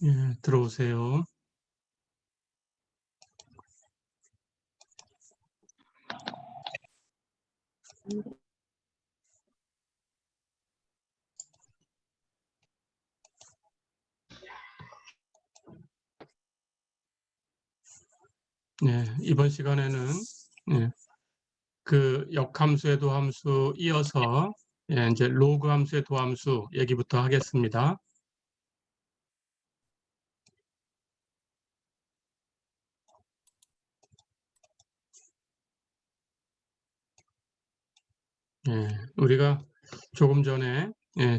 예, 들어오세요. 네, 이번 시간에는 예, 그 역함수의 도함수 이어서 이제 로그 함수의 도함수 얘기부터 하겠습니다. 우리가 조금 전에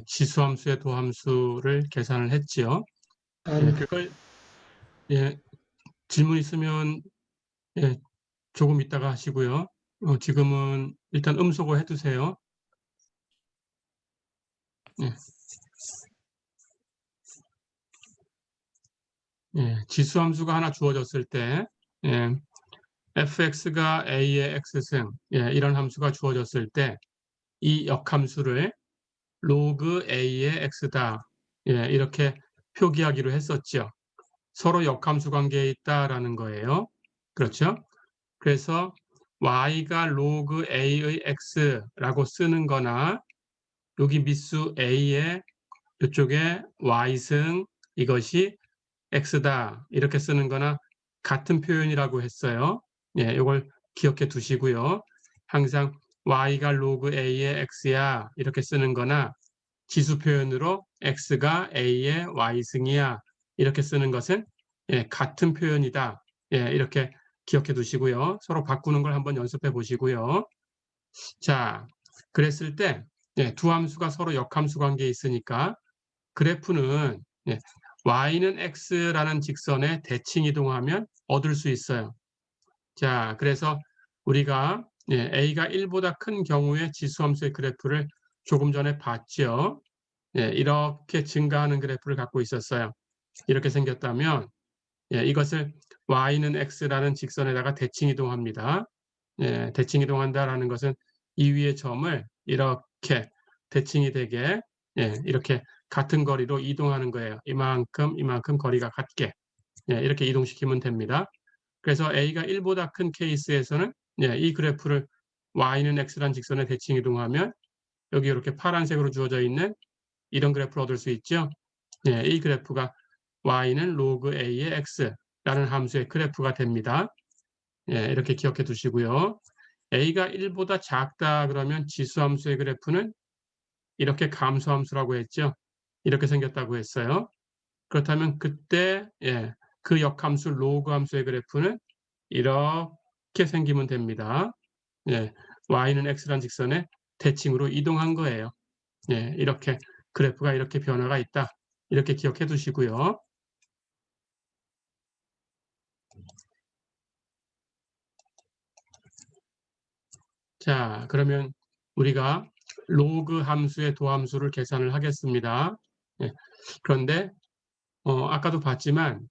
지수함수의 도함수를 계산을 했지요. 그걸 질문 있으면 조금 이따가 하시고요. 지금은 일단 음소거 해두세요. 지수함수가 하나 주어졌을 때 fx가 a의 x승 이런 함수가 주어졌을 때 이 역함수를 로그 a의 x다 이렇게 표기하기로 했었죠. 서로 역함수 관계에 있다라는 거예요. 그렇죠? 그래서 y가 로그 a의 x라고 쓰는 거나 여기 미수 a의 이쪽에 y승 이것이 x다 이렇게 쓰는 거나 같은 표현이라고 했어요. 이걸 기억해 두시고요. 항상 y가 로그 a의 x야 이렇게 쓰는 거나 지수 표현으로 x가 a의 y승이야 이렇게 쓰는 것은 같은 표현이다. 이렇게 기억해 두시고요. 서로 바꾸는 걸 한번 연습해 보시고요. 자, 그랬을 때 두 함수가 서로 역함수 관계에 있으니까 그래프는 y는 x라는 직선에 대칭 이동하면 얻을 수 있어요. 자, 그래서 우리가 a가 1보다 큰 경우에 지수함수의 그래프를 조금 전에 봤죠. 이렇게 증가하는 그래프를 갖고 있었어요. 이렇게 생겼다면 이것을 y는 x라는 직선에다가 대칭 이동합니다. 대칭 이동한다라는 것은 이 위의 점을 이렇게 대칭이 되게 이렇게 같은 거리로 이동하는 거예요. 이만큼 거리가 같게 이렇게 이동시키면 됩니다. 그래서 a가 1보다 큰 케이스에서는 이 그래프를 y는 x라는 직선에 대칭 이동하면 여기 이렇게 파란색으로 주어져 있는 이런 그래프를 얻을 수 있죠. 이 그래프가 y는 로그 a의 x라는 함수의 그래프가 됩니다. 이렇게 기억해 두시고요. a가 1보다 작다 그러면 지수함수의 그래프는 이렇게 감소함수라고 했죠. 이렇게 생겼다고 했어요. 그렇다면 그때 그 역함수 로그 함수의 그래프는 이렇게 생기면 됩니다. y는 x란 직선에 대칭으로 이동한 거예요. 이렇게 그래프가 이렇게 변화가 있다. 이렇게 기억해 두시고요. 자, 그러면 우리가 로그 함수의 도함수를 계산을 하겠습니다. 그런데 아까도 봤지만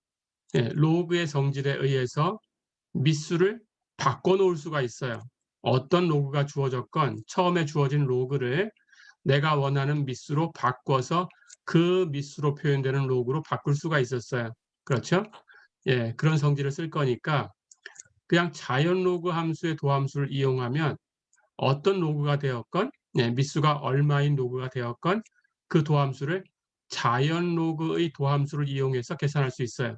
로그의 성질에 의해서 미수를 바꿔놓을 수가 있어요. 어떤 로그가 주어졌건 처음에 주어진 로그를 내가 원하는 미수로 바꿔서 그 미수로 표현되는 로그로 바꿀 수가 있었어요. 그렇죠? 그런 성질을 쓸 거니까 그냥 자연 로그 함수의 도함수를 이용하면 어떤 로그가 되었건 미수가 얼마인 로그가 되었건 그 도함수를 자연 로그의 도함수를 이용해서 계산할 수 있어요.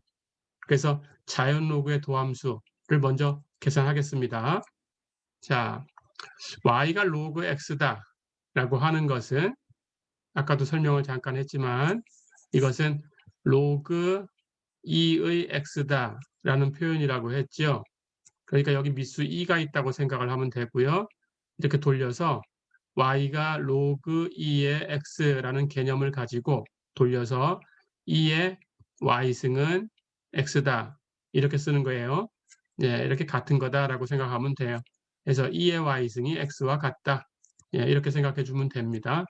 그래서 자연 로그의 도함수를 먼저 계산하겠습니다. 자, y가 로그 x다 라고 하는 것은 아까도 설명을 잠깐 했지만 이것은 로그 2의 x다 라는 표현이라고 했죠. 그러니까 여기 미수 2가 있다고 생각을 하면 되고요. 이렇게 돌려서 y가 로그 2의 x라는 개념을 가지고 돌려서 2의 y승은 x다. 이렇게 쓰는 거예요. 이렇게 같은 거다라고 생각하면 돼요. 그래서 2의 y승이 x와 같다. 이렇게 생각해 주면 됩니다.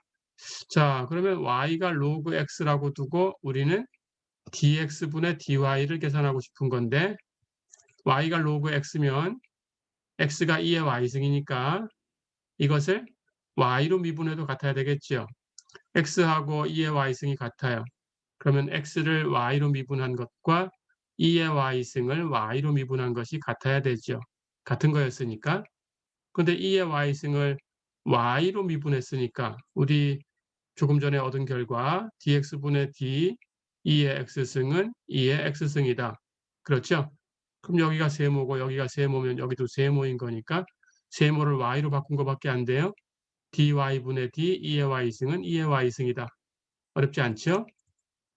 자, 그러면 y가 로그 x라고 두고 우리는 dx분의 dy를 계산하고 싶은 건데 y가 로그 x면 x가 2의 y승이니까 이것을 y로 미분해도 같아야 되겠죠. x하고 2의 y승이 같아요. 그러면 x를 y로 미분한 것과 2의 y승을 y로 미분한 것이 같아야 되죠. 같은 거였으니까. 근데 2의 y승을 y로 미분했으니까 우리 조금 전에 얻은 결과 dx분의 d 2의 x승은 2의 x승이다. 그렇죠? 그럼 여기가 세모고 여기가 세모면 여기도 세모인 거니까 세모를 y로 바꾼 것밖에 안 돼요. dy분의 d 2의 y승은 2의 y승이다. 어렵지 않죠?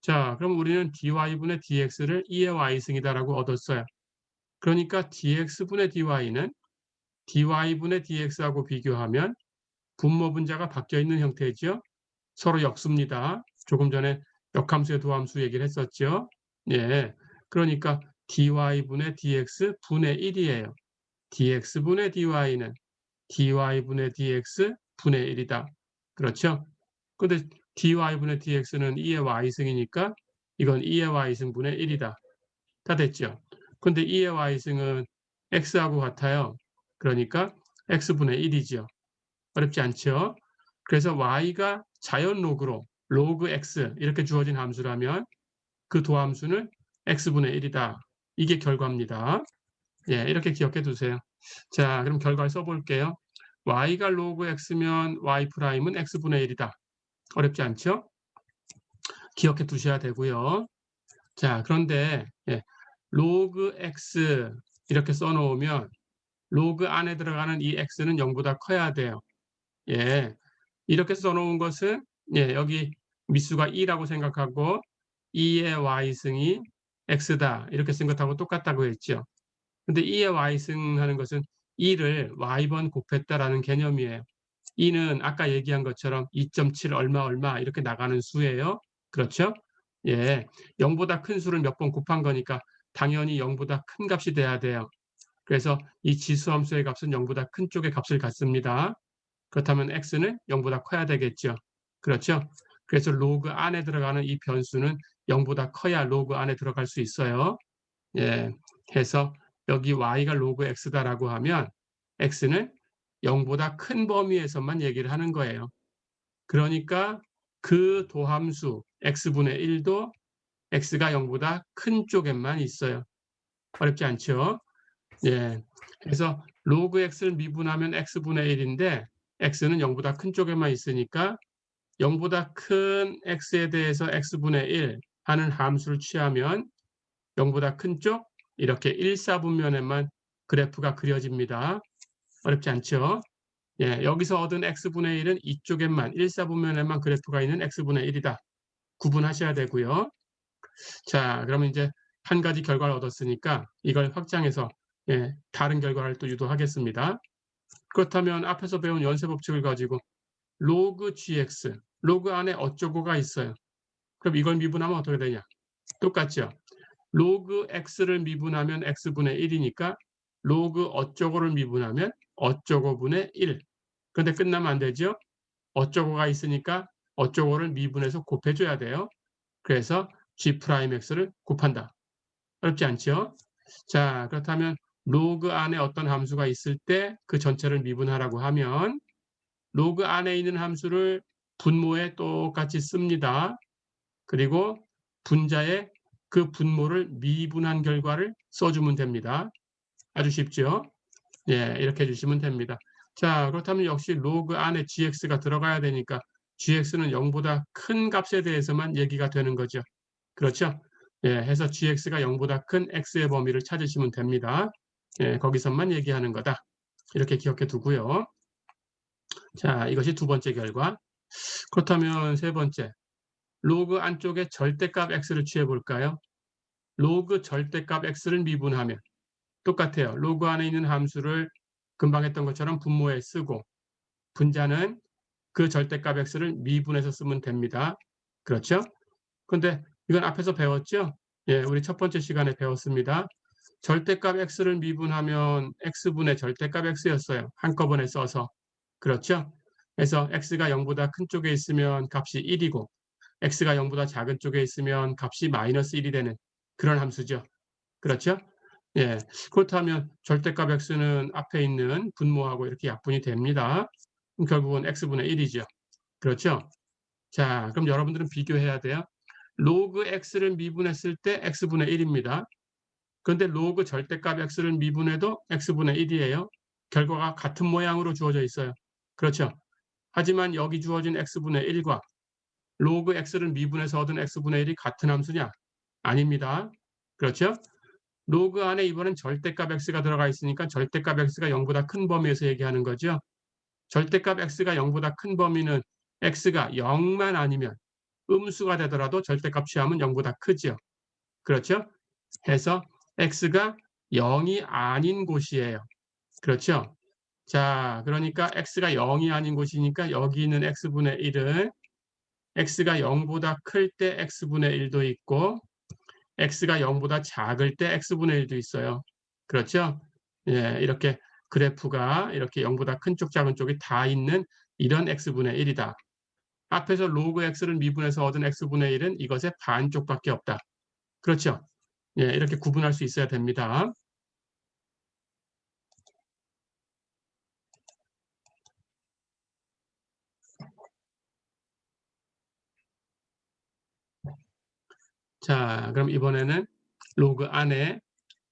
자, 그럼 우리는 dy분의 dx를 2의 y승이다라고 얻었어요. 그러니까 dx분의 dy는 dy분의 dx하고 비교하면 분모 분자가 바뀌어 있는 형태죠. 서로 역수입니다. 조금 전에 역함수의 도함수 얘기를 했었죠. 예. 그러니까 dy분의 dx 분의 1이에요. dx분의 dy는 dy분의 dx 분의 1이다. 그렇죠? 근데 dy분의 dx는 2의 y승이니까 이건 2의 y승분의 1이다. 다 됐죠? 근데 2의 y승은 x하고 같아요. 그러니까 x분의 1이죠. 어렵지 않죠? 그래서 y가 자연 로그로 로그 x 이렇게 주어진 함수라면 그 도함수는 x분의 1이다. 이게 결과입니다. 예, 이렇게 기억해 두세요. 자, 그럼 결과를 써볼게요. y가 로그 x면 y'은 x분의 1이다. 어렵지 않죠? 기억해 두셔야 되고요. 자, 그런데 예, 로그 x 이렇게 써놓으면 로그 안에 들어가는 이 x는 0보다 커야 돼요. 예, 이렇게 써놓은 것은 예, 여기 미수가 2라고 생각하고 2의 y승이 x다 이렇게 쓴 것하고 똑같다고 했죠. 근데 2의 y승 하는 것은 2를 y번 곱했다라는 개념이에요. 2는 아까 얘기한 것처럼 2.7 얼마 얼마 이렇게 나가는 수예요. 그렇죠? 예, 0보다 큰 수를 몇 번 곱한 거니까 당연히 0보다 큰 값이 돼야 돼요. 그래서 이 지수함수의 값은 0보다 큰 쪽의 값을 갖습니다. 그렇다면 x는 0보다 커야 되겠죠. 그렇죠? 그래서 로그 안에 들어가는 이 변수는 0보다 커야 로그 안에 들어갈 수 있어요. 예, 해서 여기 y가 로그 x다라고 하면 x는 0보다 큰 범위에서만 얘기를 하는 거예요. 그러니까 그 도함수 x분의 1도 x가 0보다 큰 쪽에만 있어요. 어렵지 않죠? 예. 그래서 로그 x를 미분하면 x분의 1인데 x는 0보다 큰 쪽에만 있으니까 0보다 큰 x에 대해서 x분의 1 하는 함수를 취하면 0보다 큰 쪽 이렇게 1사분면에만 그래프가 그려집니다. 어렵지 않죠? 예, 여기서 얻은 x분의 1은 이쪽에만 1사분면에만 그래프가 있는 x분의 1이다. 구분하셔야 되고요. 자, 그러면 이제 한 가지 결과를 얻었으니까 이걸 확장해서 예, 다른 결과를 또 유도하겠습니다. 그렇다면 앞에서 배운 연쇄 법칙을 가지고 로그 gx, 로그 안에 어쩌고가 있어요. 그럼 이걸 미분하면 어떻게 되냐? 똑같죠? 로그 x를 미분하면 x분의 1이니까 로그 어쩌고를 미분하면 어쩌고분의 1. 그런데 끝나면 안 되죠? 어쩌고가 있으니까 어쩌고를 미분해서 곱해줘야 돼요. 그래서 g'x를 곱한다. 어렵지 않죠? 자, 그렇다면 로그 안에 어떤 함수가 있을 때 그 전체를 미분하라고 하면 로그 안에 있는 함수를 분모에 똑같이 씁니다. 그리고 분자에 그 분모를 미분한 결과를 써주면 됩니다. 아주 쉽죠? 예, 이렇게 해주시면 됩니다. 자, 그렇다면 역시 로그 안에 gx가 들어가야 되니까 gx는 0보다 큰 값에 대해서만 얘기가 되는 거죠. 그렇죠? 예, 해서 gx가 0보다 큰 x의 범위를 찾으시면 됩니다. 예, 거기서만 얘기하는 거다. 이렇게 기억해 두고요. 자, 이것이 두 번째 결과. 그렇다면 세 번째, 로그 안쪽에 절대값 x를 취해 볼까요? 로그 절대값 x를 미분하면 똑같아요. 로그 안에 있는 함수를 금방 했던 것처럼 분모에 쓰고 분자는 그 절대값 x를 미분해서 쓰면 됩니다. 그렇죠? 근데 이건 앞에서 배웠죠? 예, 우리 첫 번째 시간에 배웠습니다. 절대값 x를 미분하면 x분의 절대값 x였어요. 한꺼번에 써서. 그렇죠? 그래서 x가 0보다 큰 쪽에 있으면 값이 1이고 x가 0보다 작은 쪽에 있으면 값이 마이너스 1이 되는 그런 함수죠. 그렇죠? 예, 그렇다면 절대값 x는 앞에 있는 분모하고 이렇게 약분이 됩니다. 결국은 x분의 1이죠. 그렇죠? 자, 그럼 여러분들은 비교해야 돼요. 로그 x를 미분했을 때 x분의 1입니다. 그런데 로그 절대값 x를 미분해도 x분의 1이에요. 결과가 같은 모양으로 주어져 있어요. 그렇죠? 하지만 여기 주어진 x분의 1과 로그 x를 미분해서 얻은 x분의 1이 같은 함수냐? 아닙니다. 그렇죠? 로그 안에 이번엔 절대값 x가 들어가 있으니까 절대값 x가 0보다 큰 범위에서 얘기하는 거죠. 절대값 x가 0보다 큰 범위는 x가 0만 아니면 음수가 되더라도 절대값 취하면 0보다 크죠. 그렇죠? 해서 x가 0이 아닌 곳이에요. 그렇죠? 자, 그러니까 x가 0이 아닌 곳이니까 여기 있는 x분의 1은 x가 0보다 클 때 x분의 1도 있고 x가 0보다 작을 때 x분의 1도 있어요. 그렇죠? 예, 이렇게 그래프가 이렇게 0보다 큰 쪽, 작은 쪽이 다 있는 이런 x분의 1이다. 앞에서 로그 x를 미분해서 얻은 x분의 1은 이것의 반쪽밖에 없다. 그렇죠? 예, 이렇게 구분할 수 있어야 됩니다. 자, 그럼 이번에는 로그 안에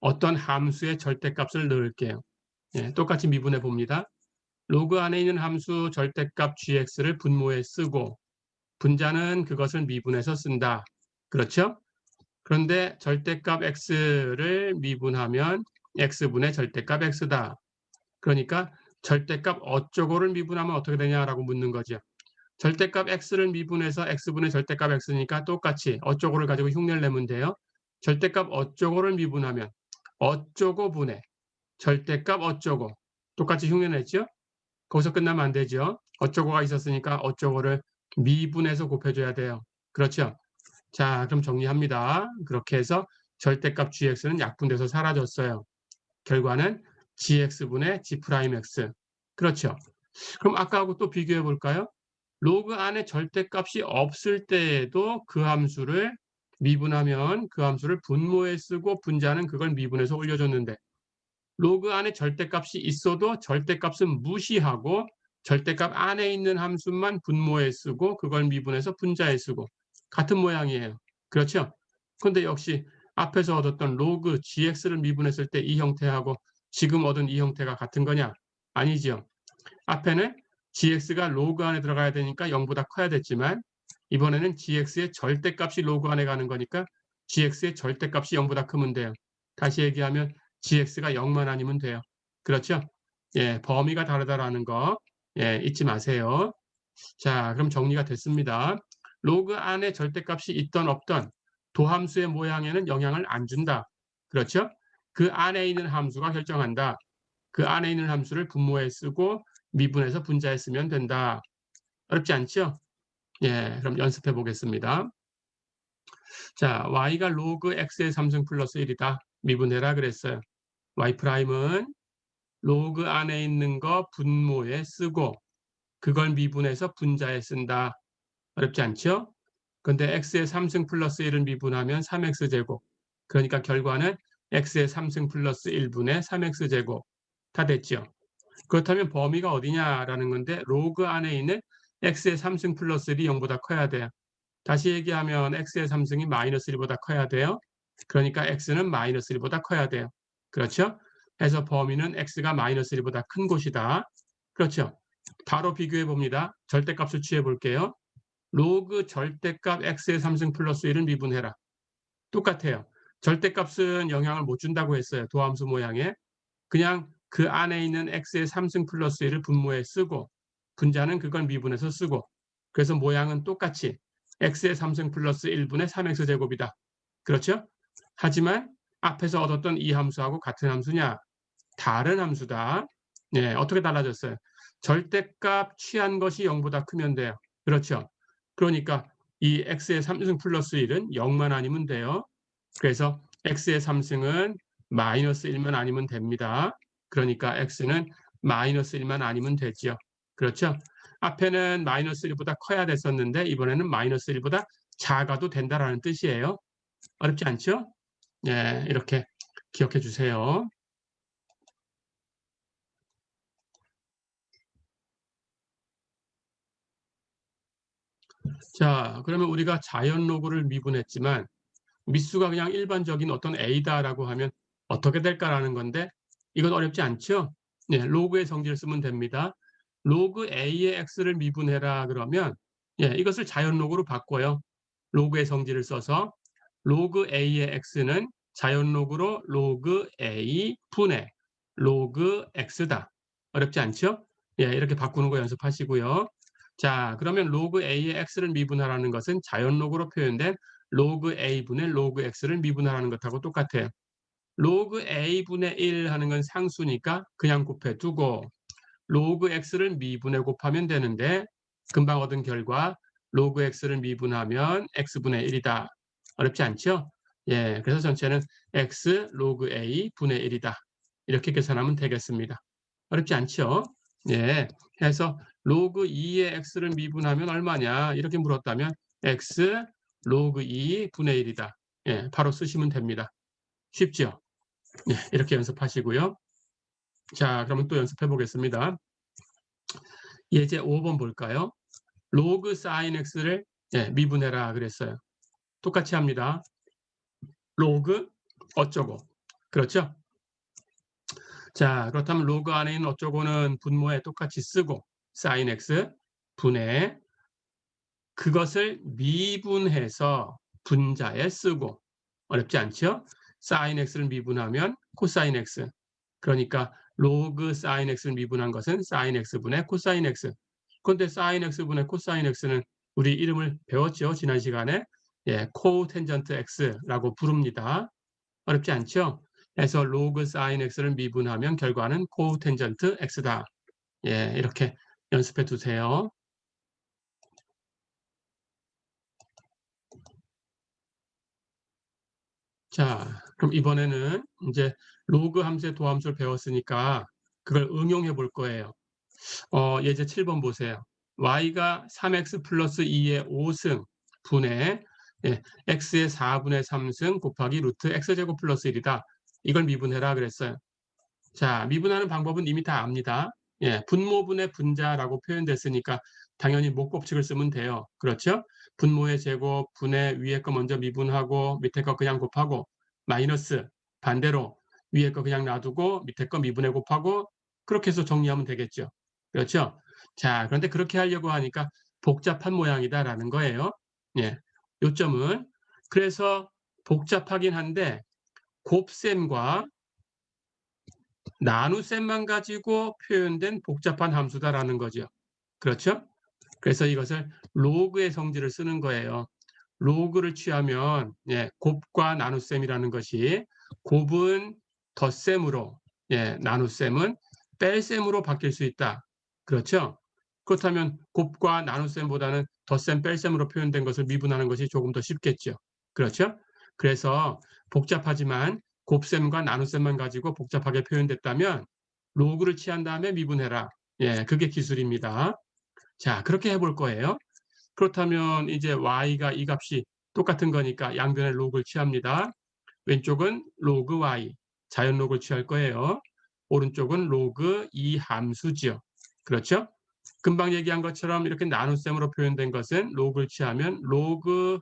어떤 함수의 절대값을 넣을게요. 예, 똑같이 미분해 봅니다. 로그 안에 있는 함수 절대값 gx를 분모에 쓰고 분자는 그것을 미분해서 쓴다. 그렇죠? 그런데 절대값 x를 미분하면 x분의 절대값 x다. 그러니까 절대값 어쩌고를 미분하면 어떻게 되냐라고 묻는 거죠. 절대값 x를 미분해서 x분의 절대값 x니까 똑같이 어쩌고를 가지고 흉내를 내면 돼요. 절대값 어쩌고를 미분하면 어쩌고 분의 절대값 어쩌고 똑같이 흉내 냈죠? 거기서 끝나면 안 되죠. 어쩌고가 있었으니까 어쩌고를 미분해서 곱해줘야 돼요. 그렇죠? 자, 그럼 정리합니다. 그렇게 해서 절대값 gx는 약분돼서 사라졌어요. 결과는 gx분의 g'x. 그렇죠? 그럼 아까하고 또 비교해 볼까요? 로그 안에 절대값이 없을 때에도 그 함수를 미분하면 그 함수를 분모에 쓰고 분자는 그걸 미분해서 올려줬는데 로그 안에 절대값이 있어도 절대값은 무시하고 절대값 안에 있는 함수만 분모에 쓰고 그걸 미분해서 분자에 쓰고 같은 모양이에요. 그렇죠? 그런데 역시 앞에서 얻었던 로그 gx를 미분했을 때 이 형태하고 지금 얻은 이 형태가 같은 거냐? 아니죠. 앞에는 gx가 로그 안에 들어가야 되니까 0보다 커야 됐지만 이번에는 gx의 절대값이 로그 안에 가는 거니까 gx의 절대값이 0보다 크면 돼요. 다시 얘기하면 gx가 0만 아니면 돼요. 그렇죠? 예, 범위가 다르다라는 거 예, 잊지 마세요. 자, 그럼 정리가 됐습니다. 로그 안에 절대값이 있던 없던 도함수의 모양에는 영향을 안 준다. 그렇죠? 그 안에 있는 함수가 결정한다. 그 안에 있는 함수를 분모에 쓰고 미분해서 분자에 쓰면 된다. 어렵지 않죠? 예, 그럼 연습해 보겠습니다. 자, y가 로그 x의 3승 플러스 1이다. 미분해라 그랬어요. y'은 로그 안에 있는 거 분모에 쓰고 그걸 미분해서 분자에 쓴다. 어렵지 않죠? 근데 x의 3승 플러스 1을 미분하면 3x제곱. 그러니까 결과는 x의 3승 플러스 1분의 3x제곱. 다 됐죠? 그렇다면 범위가 어디냐라는 건데 로그 안에 있는 x의 3승 플러스 1이 0보다 커야 돼요. 다시 얘기하면 x의 3승이 마이너스 1보다 커야 돼요. 그러니까 x는 마이너스 1보다 커야 돼요. 그렇죠? 해서 범위는 x가 마이너스 1보다 큰 곳이다. 그렇죠? 바로 비교해 봅니다. 절대값을 취해 볼게요. 로그 절대값 x의 3승 플러스 1을 미분해라. 똑같아요. 절대값은 영향을 못 준다고 했어요. 도함수 모양에. 그냥 그 안에 있는 x의 3승 플러스 1을 분모에 쓰고 분자는 그걸 미분해서 쓰고 그래서 모양은 똑같이 x의 3승 플러스 1분의 3x제곱이다. 그렇죠? 하지만 앞에서 얻었던 이 함수하고 같은 함수냐? 다른 함수다. 네, 어떻게 달라졌어요? 절대값 취한 것이 0보다 크면 돼요. 그렇죠? 그러니까 이 x의 3승 플러스 1은 0만 아니면 돼요. 그래서 x의 3승은 마이너스 1만 아니면 됩니다. 그러니까 x는 마이너스 1만 아니면 되죠. 그렇죠? 앞에는 마이너스 1보다 커야 됐었는데 이번에는 마이너스 1보다 작아도 된다라는 뜻이에요. 어렵지 않죠? 예, 이렇게 기억해 주세요. 자, 그러면 우리가 자연 로그를 미분했지만 미수가 그냥 일반적인 어떤 a다라고 하면 어떻게 될까라는 건데 이건 어렵지 않죠? 예, 로그의 성질을 쓰면 됩니다. 로그 a의 x를 미분해라 그러면 예, 이것을 자연 로그로 바꿔요. 로그의 성질을 써서 로그 a의 x는 자연 로그로 로그 a 분의 로그 x다. 어렵지 않죠? 예, 이렇게 바꾸는 거 연습하시고요. 자, 그러면 로그 a의 x를 미분하라는 것은 자연 로그로 표현된 로그 a분의 로그 x를 미분하라는 것하고 똑같아요. 로그 a분의 1 하는 건 상수니까 그냥 곱해두고 로그 x를 미분해 곱하면 되는데 금방 얻은 결과 로그 x를 미분하면 x분의 1이다. 어렵지 않죠? 예, 그래서 전체는 x 로그 a 분의 1이다. 이렇게 계산하면 되겠습니다. 어렵지 않죠? 예, 해서 로그 2의 x를 미분하면 얼마냐 이렇게 물었다면 x 로그 2 분의 1이다. 예, 바로 쓰시면 됩니다. 쉽죠? 예, 이렇게 연습하시고요. 자, 그러면 또 연습해 보겠습니다. 예제 5번 볼까요? 로그 사인 x를 예, 미분해라 그랬어요. 똑같이 합니다. 로그 어쩌고. 그렇죠? 자, 그렇다면 로그 안에 있는 어쩌고는 분모에 똑같이 쓰고 사인 x 분의 그것을 미분해서 분자에 쓰고 어렵지 않죠? 사인 x를 미분하면 코사인 x. 그러니까 로그 사인 x를 미분한 것은 사인 x분의 코사인 x. 그런데 사인 x분의 코사인 x는 우리 이름을 배웠죠? 지난 시간에. 예, 코텐전트 x라고 부릅니다. 어렵지 않죠? 그래서 로그 사인 x를 미분하면 결과는 코텐전트 x다. 예, 이렇게 연습해 두세요. 자, 그럼 이번에는 이제 로그 함수의 도함수를 배웠으니까 그걸 응용해 볼 거예요. 예제 7번 보세요. y가 3x 플러스 2의 5승 분의 예, x의 4분의 3승 곱하기 루트 x제곱 플러스 1이다. 이걸 미분해라 그랬어요. 자, 미분하는 방법은 이미 다 압니다. 예, 분모분의 분자라고 표현됐으니까 당연히 목법칙을 쓰면 돼요. 그렇죠? 분모의 제곱, 분의 위에 거 먼저 미분하고 밑에 거 그냥 곱하고 마이너스 반대로 위에 거 그냥 놔두고 밑에 거 미분해 곱하고 그렇게 해서 정리하면 되겠죠. 그렇죠? 자, 그런데 그렇게 하려고 하니까 복잡한 모양이다라는 거예요. 예, 요점은 그래서 복잡하긴 한데 곱셈과 나눗셈만 가지고 표현된 복잡한 함수다라는 거죠. 그렇죠? 그래서 이것을 로그의 성질을 쓰는 거예요. 로그를 취하면 예, 곱과 나눗셈이라는 것이 곱은 덧셈으로 예, 나눗셈은 뺄셈으로 바뀔 수 있다. 그렇죠? 그렇다면 곱과 나눗셈보다는 덧셈 뺄셈으로 표현된 것을 미분하는 것이 조금 더 쉽겠죠. 그렇죠? 그래서 복잡하지만 곱셈과 나눗셈만 가지고 복잡하게 표현됐다면 로그를 취한 다음에 미분해라. 예, 그게 기술입니다. 자, 그렇게 해볼 거예요. 그렇다면 이제 y가 이 값이 똑같은 거니까 양변의 로그를 취합니다. 왼쪽은 로그 y, 자연 로그를 취할 거예요. 오른쪽은 로그 이 함수지요. 그렇죠? 금방 얘기한 것처럼 이렇게 나눗셈으로 표현된 것은 로그를 취하면 로그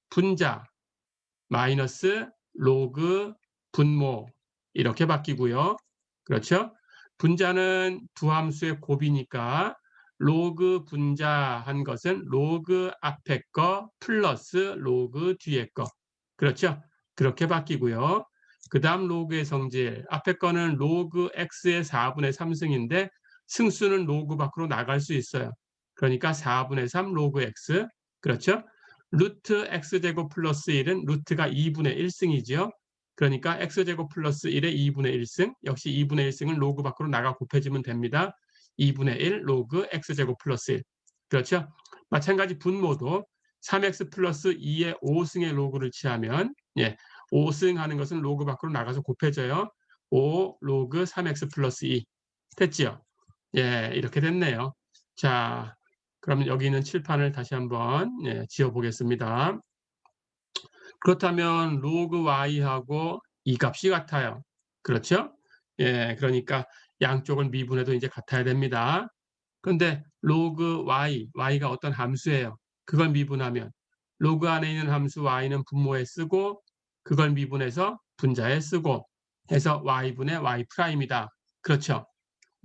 분자 마이너스 로그 분모 이렇게 바뀌고요. 그렇죠? 분자는 두 함수의 곱이니까 로그 분자한 것은 로그 앞에 거 플러스 로그 뒤에 거. 그렇죠? 그렇게 바뀌고요. 그 다음 로그의 성질. 앞에 거는 로그 x의 4분의 3승인데 승수는 로그 밖으로 나갈 수 있어요. 그러니까 4분의 3 로그 x. 그렇죠? 루트 x제곱 플러스 1은 루트가 2분의 1승이죠. 그러니까 x제곱 플러스 1의 2분의 1승. 역시 2분의 1승은 로그 밖으로 나가 곱해지면 됩니다. 2분의 1 로그 x제곱 플러스 1. 그렇죠? 마찬가지 분모도 3x 플러스 2의 5승의 로그를 취하면 예, 5승 하는 것은 로그 밖으로 나가서 곱해져요. 5 로그 3x 플러스 2. 됐죠? 예, 이렇게 됐네요. 자, 그러면 여기 있는 칠판을 다시 한번 예, 지어 보겠습니다. 그렇다면 로그 y하고 이 값이 같아요. 그렇죠? 예, 그러니까 양쪽을 미분해도 이제 같아야 됩니다. 그런데 로그 y, y가 어떤 함수예요? 그걸 미분하면 로그 안에 있는 함수 y는 분모에 쓰고 그걸 미분해서 분자에 쓰고 해서 y분의 y'이다. 그렇죠?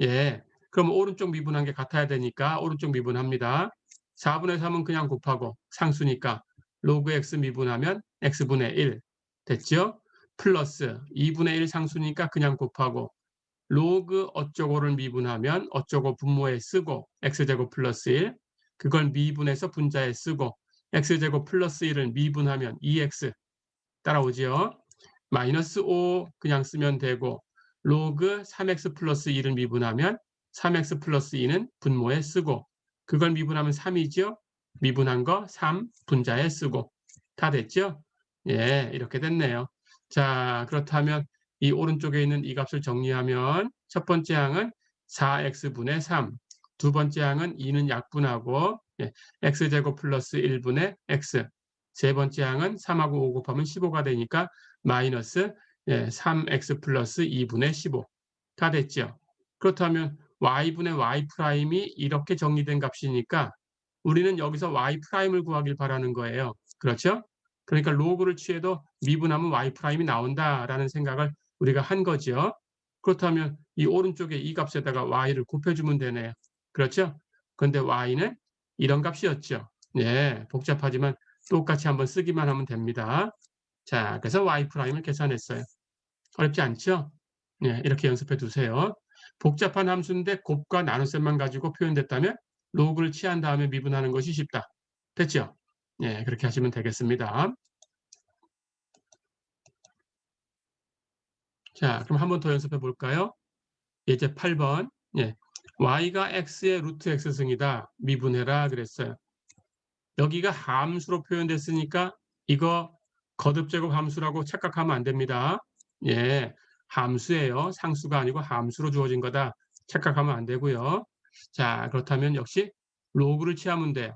예. 그럼 오른쪽 미분한 게 같아야 되니까 오른쪽 미분합니다. 4분의 3은 그냥 곱하고 상수니까 로그 x 미분하면 x분의 1 됐죠? 플러스 2분의 1 상수니까 그냥 곱하고 로그 어쩌고를 미분하면 어쩌고 분모에 쓰고 x제곱 플러스 1 그걸 미분해서 분자에 쓰고 x제곱 플러스 1을 미분하면 2x 따라오지요. 마이너스 5 그냥 쓰면 되고 로그 3x 플러스 1을 미분하면 3x 플러스 2는 분모에 쓰고 그걸 미분하면 3이죠. 미분한 거 3 분자에 쓰고 다 됐죠? 예, 이렇게 됐네요. 자, 그렇다면 이 오른쪽에 있는 이 값을 정리하면 첫 번째 항은 4x분의 3, 두 번째 항은 2는 약분하고 예, x제곱 플러스 1분의 x, 세 번째 항은 3하고 5 곱하면 15가 되니까 마이너스 3x 플러스 2분의 15. 다 됐죠? 그렇다면 y분의 y' 이렇게 정리된 값이니까 우리는 여기서 y'을 구하길 바라는 거예요. 그렇죠? 그러니까 로그를 취해도 미분하면 y'이 나온다라는 생각을 우리가 한 거죠. 그렇다면 이 오른쪽에 이 값에다가 y를 곱해주면 되네요. 그렇죠? 그런데 y는 이런 값이었죠. 네, 복잡하지만 똑같이 한번 쓰기만 하면 됩니다. 자, 그래서 y'을 계산했어요. 어렵지 않죠? 네, 이렇게 연습해 두세요. 복잡한 함수인데 곱과 나눗셈만 가지고 표현됐다면 로그를 취한 다음에 미분하는 것이 쉽다. 됐죠? 네, 그렇게 하시면 되겠습니다. 자, 그럼 한 번 더 연습해 볼까요? 이제 8번. 예, y가 x의 루트 x승이다. 미분해라 그랬어요. 여기가 함수로 표현됐으니까 이거 거듭제곱 함수라고 착각하면 안 됩니다. 예, 함수예요. 상수가 아니고 함수로 주어진 거다. 착각하면 안 되고요. 자, 그렇다면 역시 로그를 취하면 돼요.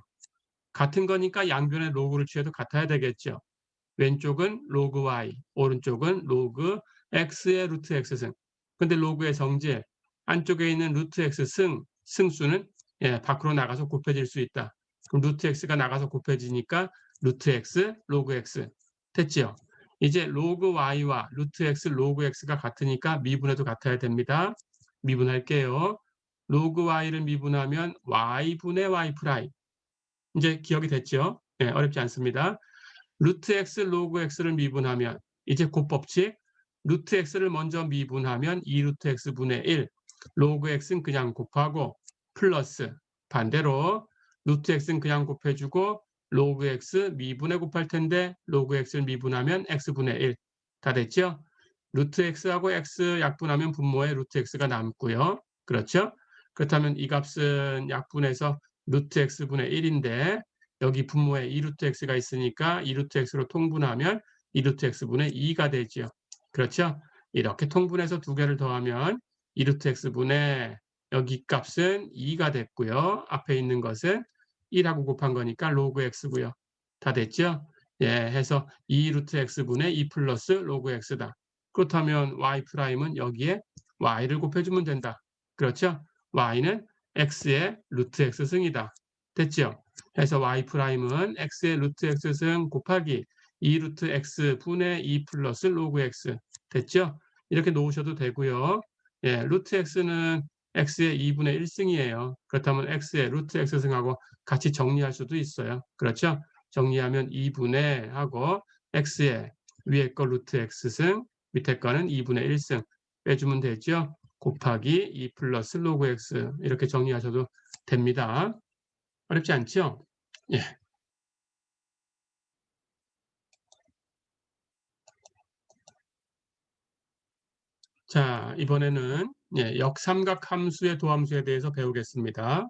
같은 거니까 양변의 로그를 취해도 같아야 되겠죠. 왼쪽은 로그 y, 오른쪽은 로그 x의 루트 x승. 근데 로그의 성질, 안쪽에 있는 루트 x승, 승수는 밖으로 나가서 곱해질 수 있다. 그럼 루트 x가 나가서 곱해지니까 루트 x, 로그 x. 됐죠? 이제 로그 y와 루트 x, 로그 x가 같으니까 미분해도 같아야 됩니다. 미분할게요. 로그 y를 미분하면 y분의 y'. 이제 기억이 됐죠? 네, 어렵지 않습니다. 루트 x 로그 x를 미분하면 이제 곱법칙 루트 x를 먼저 미분하면 2루트 x분의 1 로그 x는 그냥 곱하고 플러스 반대로 루트 x는 그냥 곱해주고 로그 x 미분에 곱할 텐데 로그 x를 미분하면 x분의 1 다 됐죠? 루트 x하고 x 약분하면 분모에 루트 x가 남고요. 그렇죠? 그렇다면 이 값은 약분해서 루트 x분의 1인데 여기 분모에 2루트 x가 있으니까 2루트 x로 통분하면 2루트 x분의 2가 되죠. 그렇죠? 이렇게 통분해서 두 개를 더하면 2루트 x분의 여기 값은 2가 됐고요. 앞에 있는 것은 1하고 곱한 거니까 로그 x고요. 다 됐죠? 예, 해서 2루트 x분의 2 플러스 로그 x다. 그렇다면 y'은 여기에 y를 곱해주면 된다. 그렇죠? y는 x의 루트 x승이다. 됐죠? 해서 y'은 x의 루트 x승 곱하기 2루트 x 분의 2 플러스 로그 x 됐죠? 이렇게 놓으셔도 되고요. 예, 루트 x는 x의 2분의 1승이에요. 그렇다면 x의 루트 x승하고 같이 정리할 수도 있어요. 그렇죠? 정리하면 2분의 하고 x의 위에 거 루트 x승 밑에 거는 2분의 1승 빼주면 되죠? 곱하기 2 플러스 로그 x 이렇게 정리하셔도 됩니다. 어렵지 않죠? 예. 자, 이번에는 역삼각 함수의 도함수에 대해서 배우겠습니다.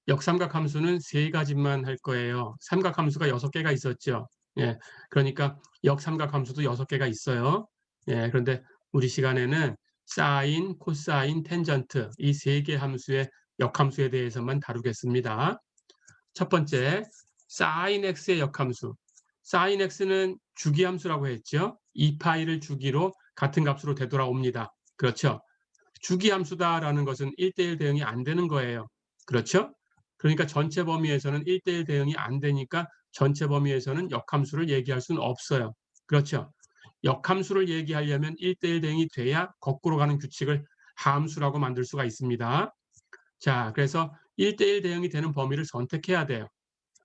역삼각 함수는 세 가지만 할 거예요. 삼각 함수가 6개가 있었죠. 예. 그러니까 역삼각 함수도 6개가 있어요. 예. 그런데 우리 시간에는 사인, 코사인, 텐전트 이 세 개 함수의 역함수에 대해서만 다루겠습니다. 첫 번째, 사인 x의 역함수. 사인 x는 주기함수라고 했죠. 2파이를 주기로 같은 값으로 되돌아옵니다. 그렇죠. 주기함수다라는 것은 1대1 대응이 안 되는 거예요. 그렇죠? 그러니까 전체 범위에서는 1대1 대응이 안 되니까 전체 범위에서는 역함수를 얘기할 수는 없어요. 그렇죠? 역함수를 얘기하려면 1대1 대응이 돼야 거꾸로 가는 규칙을 함수라고 만들 수가 있습니다. 자, 그래서 1대1 대응이 되는 범위를 선택해야 돼요.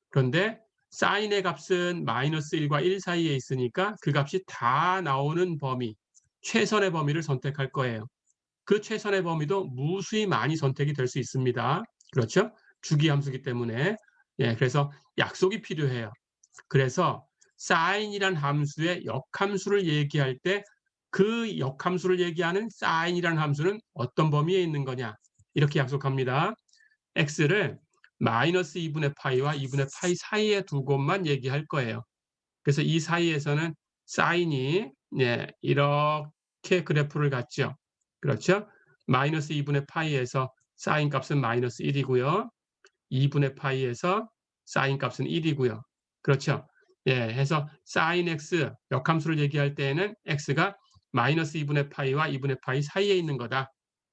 그런데 사인의 값은 -1과 1 사이에 있으니까 그 값이 다 나오는 범위, 최선의 범위를 선택할 거예요. 그 최선의 범위도 무수히 많이 선택이 될 수 있습니다. 그렇죠? 주기함수기 때문에. 예, 그래서 약속이 필요해요. 그래서 sine이란 함수의 역함수를 얘기할 때 그 역함수를 얘기하는 sine이라는 함수는 어떤 범위에 있는 거냐 이렇게 약속합니다. x를 -2분의 파이와 2분의 파이 사이에 두고만 얘기할 거예요. 그래서 이 사이에서는 사인이 이렇게 그래프를 갖죠. 그렇죠? -2분의 파이에서 사인 값은 -1이고요. 2분의 파이에서 사인 값은 1이고요. 그렇죠? 예, 해서 sin x 역함수를 얘기할 때에는 x가 -2분의 파이와 2분의 파이 사이에 있는 거다.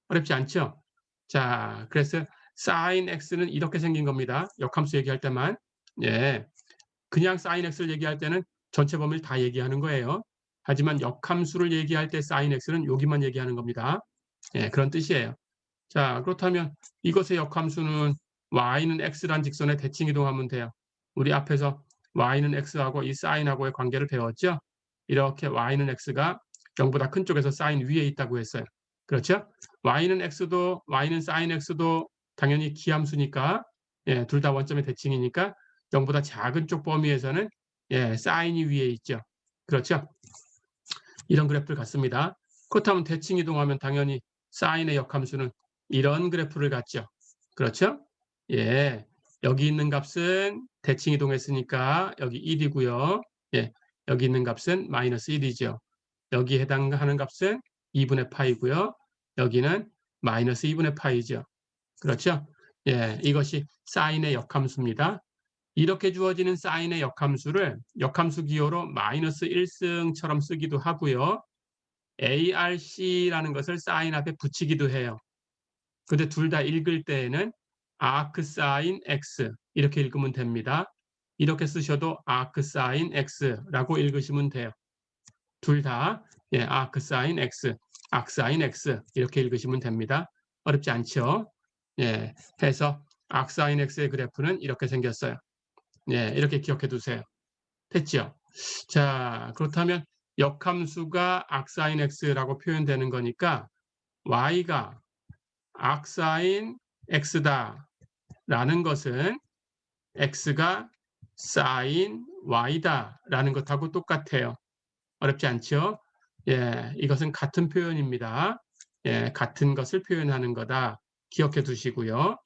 어렵지 않죠? 자, 그래서 sin x는 이렇게 생긴 겁니다. 역함수 얘기할 때만. 예. 그냥 sin x를 얘기할 때는 전체 범위를 다 얘기하는 거예요. 하지만 역함수를 얘기할 때 sin x는 여기만 얘기하는 겁니다. 예, 그런 뜻이에요. 자, 그렇다면 이것의 역함수는 y는 x란 직선에 대칭 이동하면 돼요. 우리 앞에서 y는 x하고 이 sin하고의 관계를 배웠죠? 이렇게 y는 x가 0보다 큰 쪽에서 sin 위에 있다고 했어요. 그렇죠? y는 sin x도 당연히 기함수니까 예, 둘 다 원점의 대칭이니까 0보다 작은 쪽 범위에서는 예, sin이 위에 있죠. 그렇죠? 이런 그래프를 갖습니다. 그렇다면 대칭 이동하면 당연히 사인의 역함수는 이런 그래프를 갖죠. 그렇죠? 예. 여기 있는 값은 대칭 이동했으니까 여기 1이고요. 예. 여기 있는 값은 -1이죠. 여기 해당하는 값은 2분의 파이고요. 여기는 -2분의 파이죠. 그렇죠? 예. 이것이 사인의 역함수입니다. 이렇게 주어지는 사인의 역함수를 역함수 기호로 -1승처럼 쓰기도 하고요. ARC라는 것을 사인 앞에 붙이기도 해요. 근데 둘 다 읽을 때에는 arcsin x 이렇게 읽으면 됩니다. 이렇게 쓰셔도 arcsin x라고 읽으시면 돼요. 둘 다 예, arcsin x, arcsin x 이렇게 읽으시면 됩니다. 어렵지 않죠? 예, 해서 arcsin x의 그래프는 이렇게 생겼어요. 예, 이렇게 기억해 두세요. 됐죠? 자, 그렇다면 역함수가 arcsin x라고 표현되는 거니까 y가 arcsin x다라는 것은 x가 sin y다라는 것하고 똑같아요. 어렵지 않죠? 예, 이것은 같은 표현입니다. 예, 같은 것을 표현하는 거다. 기억해 두시고요.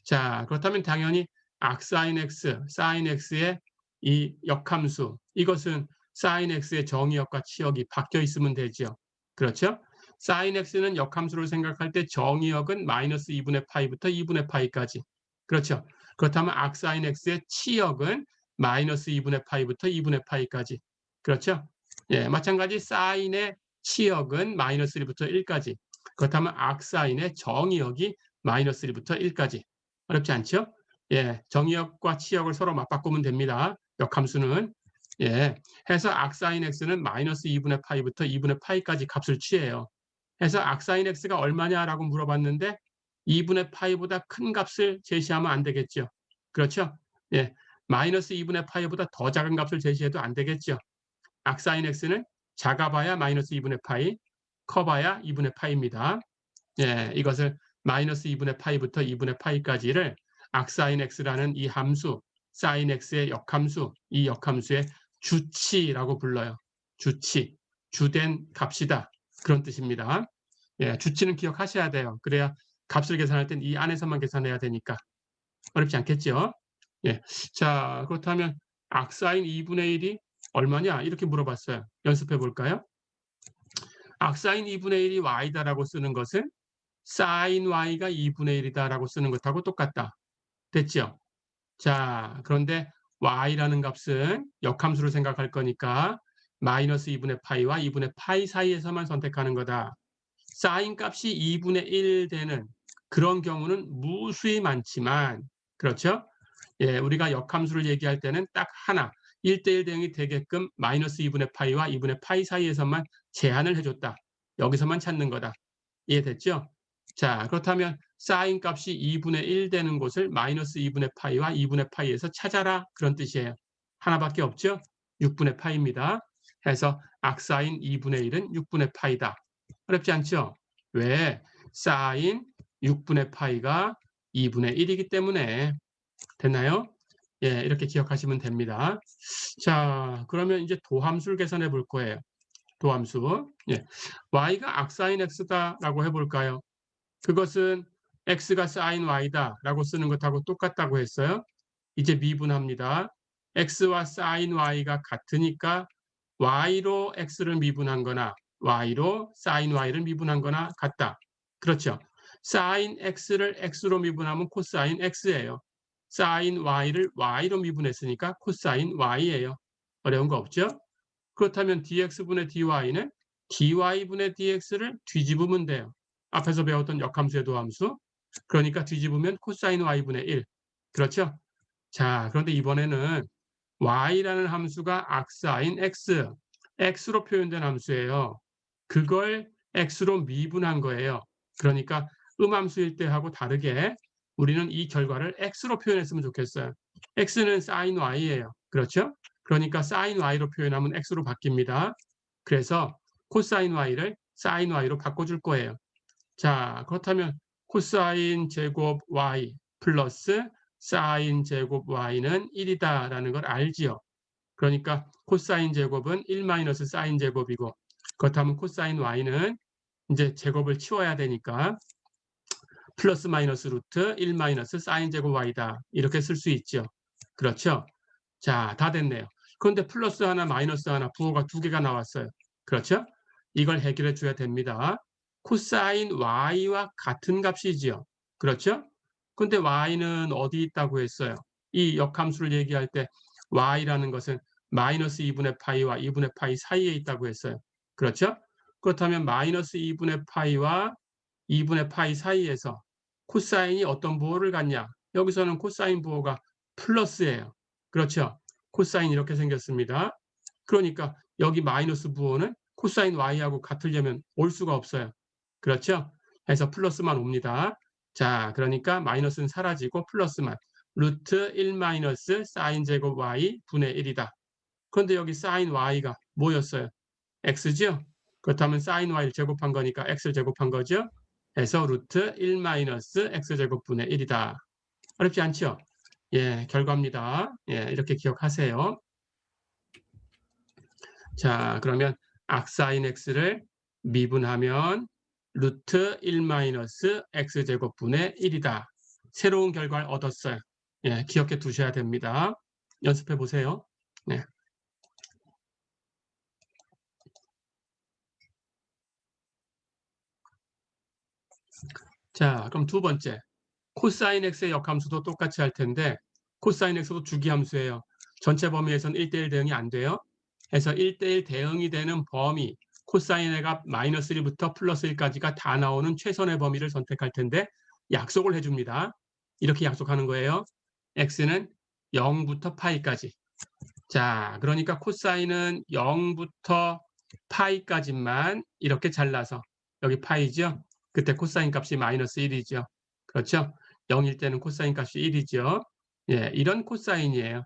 자, 그렇다면 당연히 arcsin x, sin x의 이 역함수, 이것은 sin x의 정의역과 치역이 바뀌어 있으면 되죠. 그렇죠? sin x는 역함수를 생각할 때 정의역은 -2분의 파이부터 2분의 파이까지. 그렇죠? 그렇다면 arcsin x의 치역은 -2분의 파이부터 2분의 파이까지. 그렇죠? 예, 마찬가지 sin의 치역은 -1부터 1까지. 그렇다면 arcsin의 정의역이 -1부터 1까지. 어렵지 않죠? 예, 정의역과 치역을 서로 맞바꾸면 됩니다. 역함수는. 예, 해서 arcsin x는 -2분의 파이부터 2분의 파이까지 값을 취해요. 해서 arcsin x가 얼마냐라고 물어봤는데 2분의 파이보다 큰 값을 제시하면 안 되겠죠. 그렇죠? 예, -2분의 파이보다 더 작은 값을 제시해도 안 되겠죠. arcsin x는 작아봐야 -2분의 파이, 커봐야 2분의 파이입니다. 예, 이것을 -2분의 파이부터 2분의 파이까지를 arcsin x라는 이 함수, sin x의 역함수, 이 역함수의 주치라고 불러요. 주치, 주된 값이다. 그런 뜻입니다. 예, 주치는 기억하셔야 돼요. 그래야 값을 계산할 땐 이 안에서만 계산해야 되니까. 어렵지 않겠죠? 예. 자, 그렇다면 arcsin 2분의 1이 얼마냐? 이렇게 물어봤어요. 연습해 볼까요? arcsin 2분의 1이 y다라고 쓰는 것은 sin y가 2분의 1이다라고 쓰는 것하고 똑같다. 됐죠? 자, 그런데 y라는 값은 역함수를 생각할 거니까 -2분의 파이와 2분의 파이 사이에서만 선택하는 거다. sin 값이 2분의 1 되는 그런 경우는 무수히 많지만, 그렇죠? 예, 우리가 역함수를 얘기할 때는 딱 하나, 1대1 대응이 되게끔 마이너스 2분의 파이와 2분의 파이 사이에서만 제한을 해줬다. 여기서만 찾는 거다. 이해됐죠? 자, 그렇다면 사인 값이 2분의 1 되는 곳을 마이너스 2분의 파이와 2분의 파이에서 찾아라. 그런 뜻이에요. 하나밖에 없죠? 6분의 파이입니다. 해서 악사인 2분의 1은 6분의 파이다. 어렵지 않죠? 왜? 사인 6분의 파이가 2분의 1이기 때문에. 됐나요? 예, 이렇게 기억하시면 됩니다. 자, 그러면 이제 도함수를 계산해 볼 거예요. 도함수. 예. y가 악사인 x다라고 해볼까요? 그것은 x가 sin y다라고 쓰는 것하고 똑같다고 했어요. 이제 미분합니다. x와 sin y가 같으니까 y로 x를 미분한 거나 y로 sin y를 미분한 거나 같다. 그렇죠. sin x를 x로 미분하면 코사인 x예요. sin y를 y로 미분했으니까 코사인 y예요. 어려운 거 없죠? 그렇다면 dx분의 dy는 dy분의 dx를 뒤집으면 돼요. 앞에서 배웠던 역함수의 도함수. 그러니까 뒤집으면 코사인 y분의 1. 그렇죠? 자, 그런데 이번에는 y라는 함수가 악사인 x, x로 표현된 함수예요. 그걸 x로 미분한 거예요. 그러니까 음함수일 때하고 다르게 우리는 이 결과를 x로 표현했으면 좋겠어요. x는 sin y예요. 그렇죠? 그러니까 sin y로 표현하면 x로 바뀝니다. 그래서 코사인 y를 sin y로 바꿔줄 거예요. 자, 그렇다면 코사인 제곱 y 플러스 사인 제곱 y는 1이다라는 걸 알지요. 그러니까 코사인 제곱은 1 마이너스 사인 제곱이고, 그렇다면 코사인 y는 이제 제곱을 치워야 되니까 플러스 마이너스 루트 1 마이너스 사인 제곱 y다. 이렇게 쓸 수 있죠. 그렇죠? 자, 다 됐네요. 그런데 플러스 하나 마이너스 하나 부호가 두 개가 나왔어요. 그렇죠? 이걸 해결해 줘야 됩니다. 코사인 y와 같은 값이지요. 그렇죠? 근데 y는 어디 있다고 했어요? 이 역함수를 얘기할 때 y라는 것은 마이너스 2분의 파이와 2분의 파이 사이에 있다고 했어요. 그렇죠? 그렇다면 마이너스 2분의 파이와 2분의 파이 사이에서 코사인이 어떤 부호를 갖냐? 여기서는 코사인 부호가 플러스예요. 그렇죠? 코사인 이렇게 생겼습니다. 그러니까 여기 마이너스 부호는 코사인 y하고 같으려면 올 수가 없어요. 그렇죠? 해서 플러스만 옵니다. 자, 그러니까 마이너스는 사라지고 플러스만 루트 1 마이너스 사인 제곱 y 분의 1이다. 그런데 여기 사인 y가 뭐였어요? x죠? 그렇다면 사인 y를 제곱한 거니까 x를 제곱한 거죠? 해서 루트 1 마이너스 x제곱 분의 1이다. 어렵지 않죠? 예, 결과입니다. 예, 이렇게 기억하세요. 자, 그러면 악사인 x를 미분하면 루트 1 마이너스 x제곱 분의 1이다. 새로운 결과를 얻었어요. 예, 기억해 두셔야 됩니다. 연습해 보세요. 네. 자, 그럼 두 번째. 코사인 x의 역함수도 똑같이 할 텐데 코사인 x도 주기함수예요. 전체 범위에서는 1대1 대응이 안 돼요. 해서 1대1 대응이 되는 범위, 코사인의 값 마이너스 1부터 플러스 1까지가 다 나오는 최선의 범위를 선택할 텐데 약속을 해줍니다. 이렇게 약속하는 거예요. x는 0부터 파이까지. 자, 그러니까 코사인은 0부터 파이까지만 이렇게 잘라서 여기 파이죠. 그때 코사인 값이 마이너스 1이죠. 그렇죠? 0일 때는 코사인 값이 1이죠. 예, 이런 코사인이에요.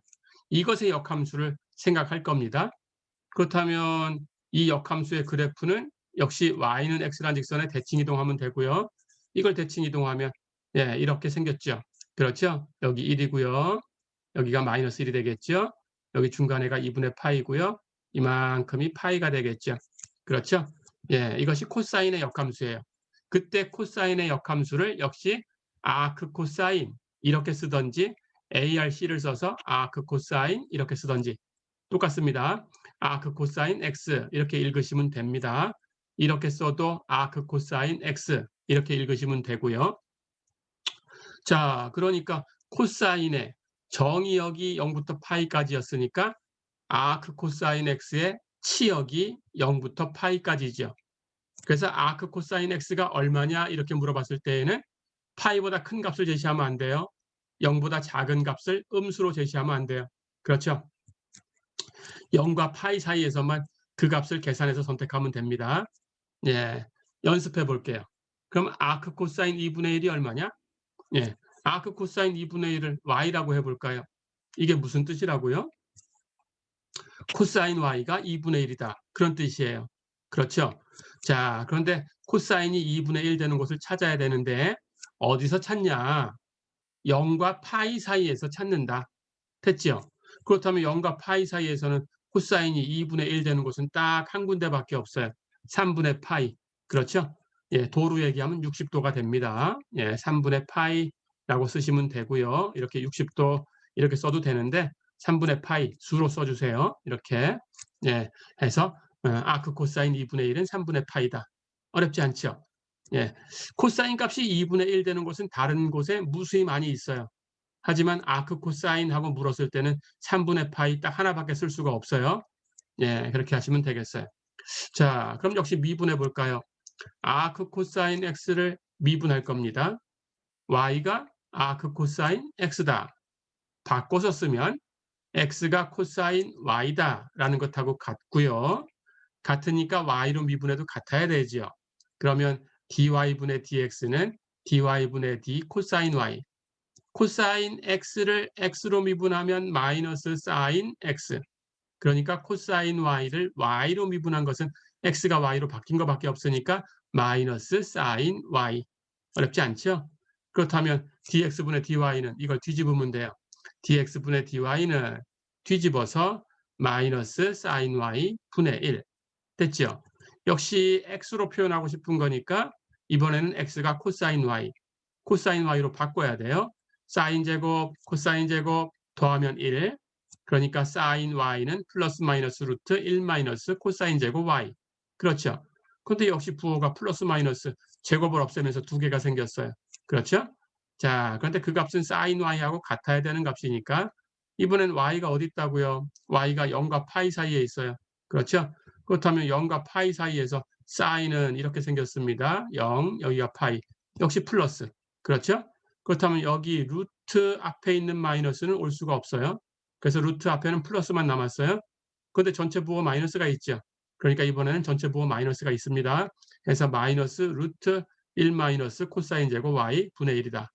이것의 역함수를 생각할 겁니다. 그렇다면 이 역함수의 그래프는 역시 y는 x라는 직선에 대칭 이동하면 되고요. 이걸 대칭 이동하면 예, 이렇게 생겼죠. 그렇죠? 여기 1이고요. 여기가 마이너스 1이 되겠죠. 여기 중간에가 2분의 파이고요. 이만큼이 파이가 되겠죠. 그렇죠? 예, 이것이 코사인의 역함수예요. 그때 코사인의 역함수를 역시 아크 코사인 이렇게 쓰던지 ARC를 써서 아크 코사인 이렇게 쓰던지 똑같습니다. 아크 코사인 X 이렇게 읽으시면 됩니다. 이렇게 써도 아크 코사인 X 이렇게 읽으시면 되고요. 자, 그러니까 코사인의 정의역이 0부터 파이까지였으니까 아크 코사인 X의 치역이 0부터 파이까지죠. 그래서 아크 코사인 X가 얼마냐 이렇게 물어봤을 때에는 파이보다 큰 값을 제시하면 안 돼요. 0보다 작은 값을 음수로 제시하면 안 돼요. 그렇죠? 0과 파이 사이에서만 그 값을 계산해서 선택하면 됩니다. 예, 연습해 볼게요. 그럼 아크 코사인 2분의 1이 얼마냐? 예, 아크 코사인 2분의 1을 y라고 해볼까요? 이게 무슨 뜻이라고요? 코사인 y가 2분의 1이다. 그런 뜻이에요. 그렇죠? 자, 그런데 코사인이 2분의 1 되는 곳을 찾아야 되는데 어디서 찾냐? 0과 파이 사이에서 찾는다. 됐죠? 그렇다면 0과 파이 사이에서는 코사인이 2분의 1 되는 곳은 딱 한 군데밖에 없어요. 3분의 파이. 그렇죠? 예, 도로 얘기하면 60도가 됩니다. 예, 3분의 파이라고 쓰시면 되고요. 이렇게 60도 이렇게 써도 되는데 3분의 파이 수로 써주세요. 이렇게 예, 해서 아크 코사인 2분의 1은 3분의 파이다. 어렵지 않죠? 예, 코사인 값이 2분의 1 되는 곳은 다른 곳에 무수히 많이 있어요. 하지만 아크 코사인하고 물었을 때는 3분의 파이 딱 하나밖에 쓸 수가 없어요. 예, 그렇게 하시면 되겠어요. 자, 그럼 역시 미분해 볼까요? 아크 코사인 x를 미분할 겁니다. y가 아크 코사인 x다. 바꿔서 쓰면 x가 코사인 y다 라는 것하고 같고요. 같으니까 y로 미분해도 같아야 되죠. 그러면 dy분의 dx는 dy분의 d 코사인 y. 코사인 x를 x로 미분하면 마이너스 사인 x. 그러니까 코사인 y를 y로 미분한 것은 x가 y로 바뀐 것밖에 없으니까 마이너스 사인 y. 어렵지 않죠? 그렇다면 dx분의 dy는 이걸 뒤집으면 돼요. dx분의 dy는 뒤집어서 마이너스 사인 y 분의 1. 됐죠? 역시 x로 표현하고 싶은 거니까 이번에는 x가 코사인 y, 코사인 y로 바꿔야 돼요. 사인 제곱, 코사인 제곱 더하면 1. 그러니까 사인 y는 플러스 마이너스 루트 1 마이너스 코사인 제곱 y. 그렇죠? 근데 역시 부호가 플러스 마이너스 제곱을 없애면서 두 개가 생겼어요. 그렇죠? 자, 그런데 그 값은 사인 y하고 같아야 되는 값이니까 이번엔 y가 어디 있다고요? y가 0과 파이 사이에 있어요. 그렇죠? 그렇다면 0과 파이 사이에서 사인은 이렇게 생겼습니다. 0, 여기가 파이. 역시 플러스. 그렇죠? 그렇다면 여기 루트 앞에 있는 마이너스는 올 수가 없어요. 그래서 루트 앞에는 플러스만 남았어요. 그런데 전체 부호 마이너스가 있죠. 그러니까 이번에는 전체 부호 마이너스가 있습니다. 그래서 마이너스 루트 1 마이너스 코사인 제곱 y 분의 1이다.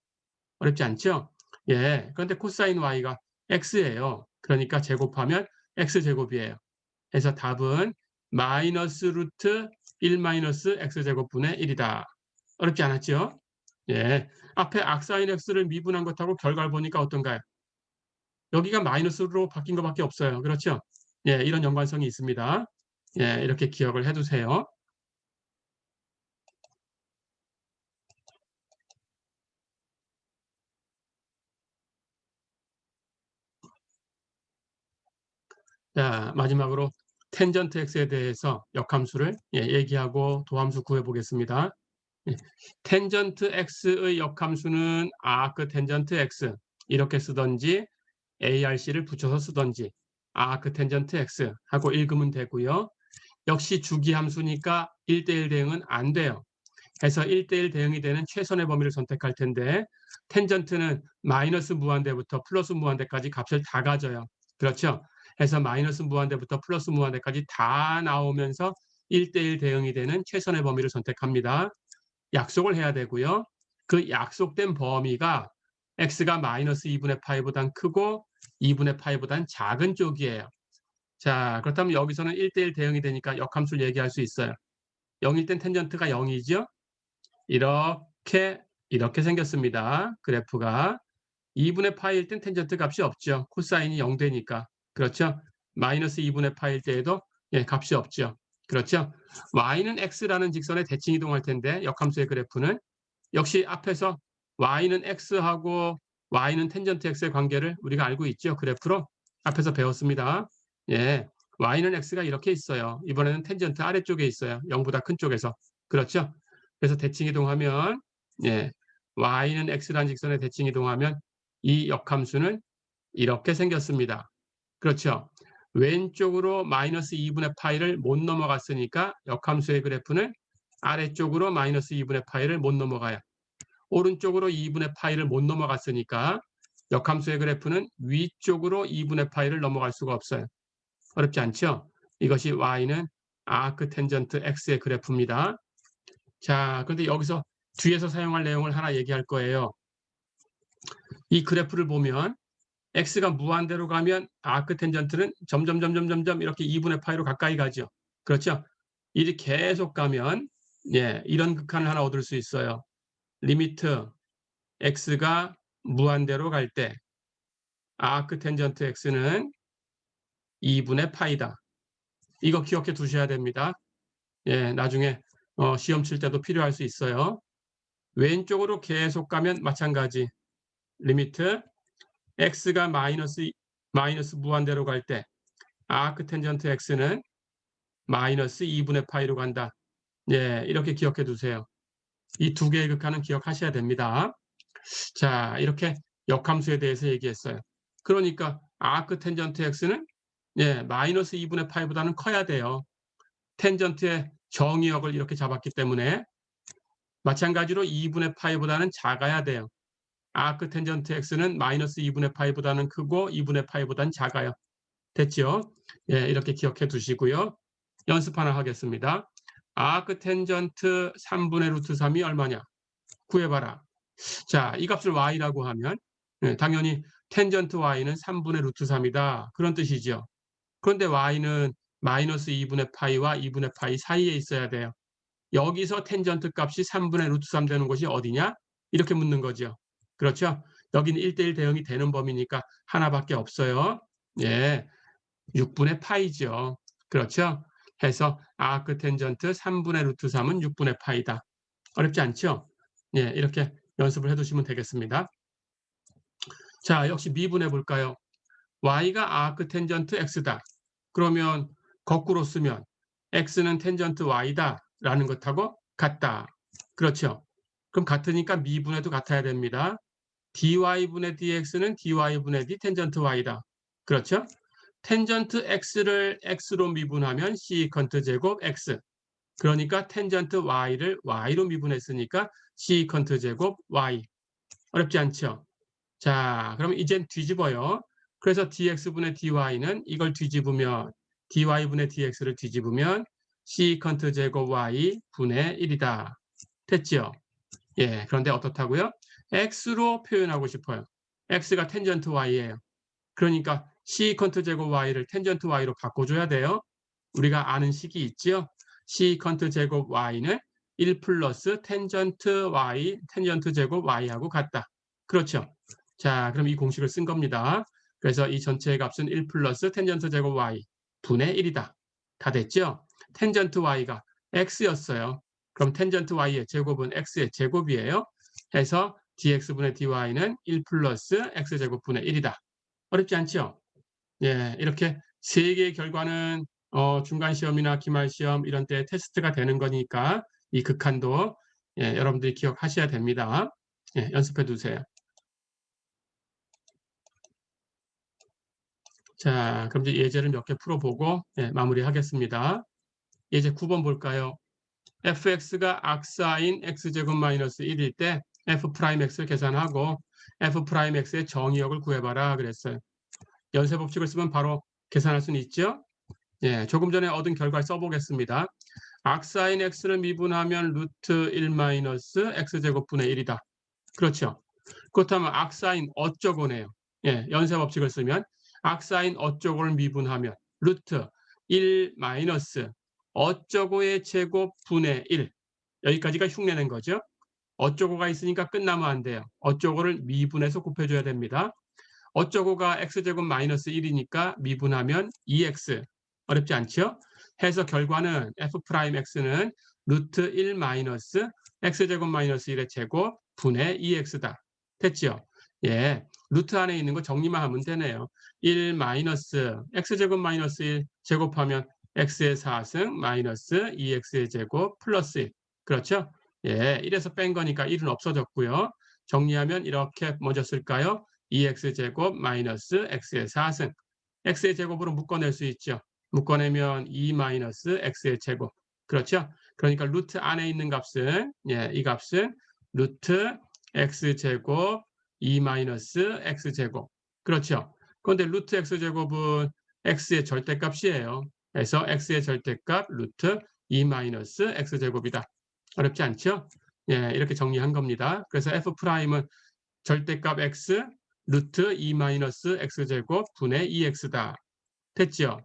어렵지 않죠? 예. 그런데 코사인 y가 x예요. 그러니까 제곱하면 x제곱이에요. 그래서 답은 마이너스 루트 1 마이너스 x제곱분의 1이다. 어렵지 않았죠? 예. 앞에 악사인 x를 미분한 것하고 결과를 보니까 어떤가요? 여기가 마이너스로 바뀐 것밖에 없어요. 그렇죠? 예, 이런 연관성이 있습니다. 예, 이렇게 기억을 해두세요. 자, 마지막으로 텐전트 x에 대해서 역함수를 얘기하고 도함수 구해보겠습니다. 예, 텐전트 x의 역함수는 아크 텐전트 x 이렇게 쓰던지 ARC를 붙여서 쓰던지 아크 텐전트 x 하고 읽으면 되고요. 역시 주기함수니까 1대1 대응은 안 돼요. 해서 1대1 대응이 되는 최선의 범위를 선택할 텐데 텐전트는 마이너스 무한대부터 플러스 무한대까지 값을 다 가져요. 그렇죠? 해서 마이너스 무한대부터 플러스 무한대까지 다 나오면서 1대1 대응이 되는 최선의 범위를 선택합니다. 약속을 해야 되고요. 그 약속된 범위가 x가 마이너스 2분의 파이보단 크고 2분의 파이보단 작은 쪽이에요. 자, 그렇다면 여기서는 1대1 대응이 되니까 역함수를 얘기할 수 있어요. 0일 땐 텐전트가 0이죠. 이렇게 생겼습니다. 그래프가 2분의 파이일 땐 텐전트 값이 없죠. 코사인이 0 되니까. 그렇죠? 마이너스 2분의 파이일 때에도 값이 없죠. 그렇죠? y는 x라는 직선에 대칭 이동할 텐데 역함수의 그래프는 역시 앞에서 y는 x하고 y는 텐전트 x의 관계를 우리가 알고 있죠. 그래프로 앞에서 배웠습니다. 예, y는 x가 이렇게 있어요. 이번에는 텐전트 아래쪽에 있어요. 0보다 큰 쪽에서. 그렇죠? 그래서 대칭 이동하면 y는 x라는 직선에 대칭 이동하면 이 역함수는 이렇게 생겼습니다. 그렇죠? 왼쪽으로 마이너스 2분의 파이를 못 넘어갔으니까 역함수의 그래프는 아래쪽으로 마이너스 2분의 파이를 못 넘어가요. 오른쪽으로 2분의 파이를 못 넘어갔으니까 역함수의 그래프는 위쪽으로 2분의 파이를 넘어갈 수가 없어요. 어렵지 않죠? 이것이 y는 아크 텐전트 x의 그래프입니다. 자, 그런데 여기서 뒤에서 사용할 내용을 하나 얘기할 거예요. 이 그래프를 보면 x가 무한대로 가면 아크 텐전트는 점점 이렇게 2분의 파이로 가까이 가죠. 그렇죠? 이렇게 계속 가면 이런 극한을 하나 얻을 수 있어요. 리미트 x가 무한대로 갈 때 아크 텐전트 x는 2분의 파이다. 이거 기억해 두셔야 됩니다. 나중에 시험 칠 때도 필요할 수 있어요. 왼쪽으로 계속 가면 마찬가지. 리미트 x가 마이너스 무한대로 갈 때 아크 텐전트 x는 마이너스 2분의 파이로 간다. 이렇게 기억해 두세요. 이 두 개의 극한은 기억하셔야 됩니다. 자, 이렇게 역함수에 대해서 얘기했어요. 그러니까 아크 텐전트 x는 마이너스 2분의 파이보다는 커야 돼요. 텐전트의 정의역을 이렇게 잡았기 때문에 마찬가지로 2분의 파이보다는 작아야 돼요. 아크 텐전트 x는 마이너스 2분의 파이보다는 크고 2분의 파이보다는 작아요. 됐죠? 이렇게 기억해 두시고요. 연습 하나 하겠습니다. 아크 텐전트 3분의 루트 3이 얼마냐? 구해봐라. 자, 이 값을 y라고 하면 당연히 텐전트 y는 3분의 루트 3이다. 그런 뜻이죠. 그런데 y는 마이너스 2분의 파이와 2분의 파이 사이에 있어야 돼요. 여기서 텐전트 값이 3분의 루트 3 되는 곳이 어디냐? 이렇게 묻는 거죠. 그렇죠? 여기는 1대1 대응이 되는 범위니까 하나밖에 없어요. 6분의 파이죠. 그렇죠? 해서 아크 텐전트 3분의 루트 3은 6분의 파이다. 어렵지 않죠? 이렇게 연습을 해두시면 되겠습니다. 자, 역시 미분해 볼까요? y가 아크 텐전트 x다. 그러면 거꾸로 쓰면 x는 텐전트 y다 라는 것하고 같다. 그렇죠? 그럼 같으니까 미분해도 같아야 됩니다. dy분의 dx는 dy분의 d 텐전트 y다. 그렇죠? 텐전트 x를 x로 미분하면 시컨트 제곱 x. 그러니까 텐전트 y를 y로 미분했으니까 시컨트 제곱 y. 어렵지 않죠? 자, 그러면 이젠 뒤집어요. 그래서 dx분의 dy는 이걸 뒤집으면 dy분의 dx를 뒤집으면 시컨트 제곱 y 분의 1이다. 됐죠? 그런데 어떻다고요? x로 표현하고 싶어요. x가 텐전트 y예요. 그러니까 시컨트 제곱 y를 텐전트 y로 바꿔줘야 돼요. 우리가 아는 식이 있죠? 시컨트 제곱 y는 1 플러스 텐전트 y, 텐전트 제곱 y하고 같다. 그렇죠? 자, 그럼 이 공식을 쓴 겁니다. 그래서 이 전체의 값은 1 플러스 텐전트 제곱 y 분의 1이다. 다 됐죠? 텐전트 y가 x였어요. 그럼 텐전트 y의 제곱은 x의 제곱이에요. 해서 dx분의 dy는 1 플러스 x제곱분의 1이다. 어렵지 않죠? 이렇게 세 개의 결과는 중간 시험이나 기말 시험 이런 때 테스트가 되는 거니까 이 극한도 여러분들이 기억하셔야 됩니다. 연습해 두세요. 자, 그럼 이제 예제를 몇 개 풀어보고 마무리하겠습니다. 예제 9번 볼까요? fx가 악사인 x제곱 마이너스 1일 때 f'x를 계산하고 f'x의 정의역을 구해봐라 그랬어요. 연쇄 법칙을 쓰면 바로 계산할 수는 있죠? 조금 전에 얻은 결과를 써보겠습니다. 악사인 x를 미분하면 루트 1 마이너스 x제곱분의 1이다. 그렇죠? 그렇다면 악사인 어쩌고네요. 연쇄 법칙을 쓰면 악사인 어쩌고를 미분하면 루트 1 마이너스 어쩌고의 제곱분의 1. 여기까지가 흉내낸 거죠. 어쩌고가 있으니까 끝나면 안 돼요. 어쩌고를 미분해서 곱해줘야 됩니다. 어쩌고가 x제곱 마이너스 1이니까 미분하면 2x. 어렵지 않죠? 해서 결과는 f'x는 루트 1 마이너스 x제곱 마이너스 1의 제곱 분의 2x다. 됐죠? 루트 안에 있는 거 정리만 하면 되네요. 1 마이너스 x제곱 마이너스 1 제곱하면 x의 4승 마이너스 2x의 제곱 플러스 1. 그렇죠? 1에서 뺀 거니까 1은 없어졌고요. 정리하면 이렇게 먼저 쓸까요? 2x제곱 마이너스 x의 4승. x의 제곱으로 묶어낼 수 있죠. 묶어내면 2 마이너스 x의 제곱. 그렇죠? 그러니까 루트 안에 있는 값은 이 값은 루트 x제곱 2 마이너스 x제곱. 그렇죠. 그런데 루트 x제곱은 x의 절대값이에요. 그래서 x의 절대값 루트 2 마이너스 x제곱이다. 어렵지 않죠? 예, 이렇게 정리한 겁니다. 그래서 f'은 절대값 x 루트 2 마이너스 x제곱 분의 2x다. 됐죠?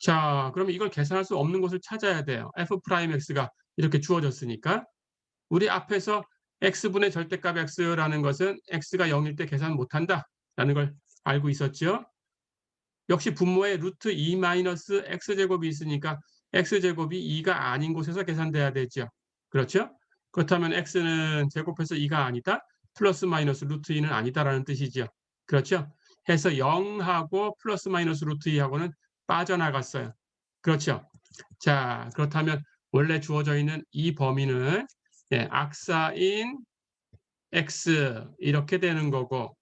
자, 그러면 이걸 계산할 수 없는 곳을 찾아야 돼요. f'x가 이렇게 주어졌으니까. 우리 앞에서 x분의 절대값 x라는 것은 x가 0일 때 계산 못한다라는 걸 알고 있었죠. 역시 분모에 루트 2 마이너스 x제곱이 있으니까 x제곱이 2가 아닌 곳에서 계산돼야 되죠. 그렇죠? 그렇다면 x는 제곱해서 2가 아니다. 플러스 마이너스 루트 2는 아니다라는 뜻이죠. 그렇죠? 해서 0하고 플러스 마이너스 루트 2하고는 빠져나갔어요. 그렇죠? 자, 그렇다면 원래 주어져 있는 이 범위는 악사인 x 이렇게 되는 거고,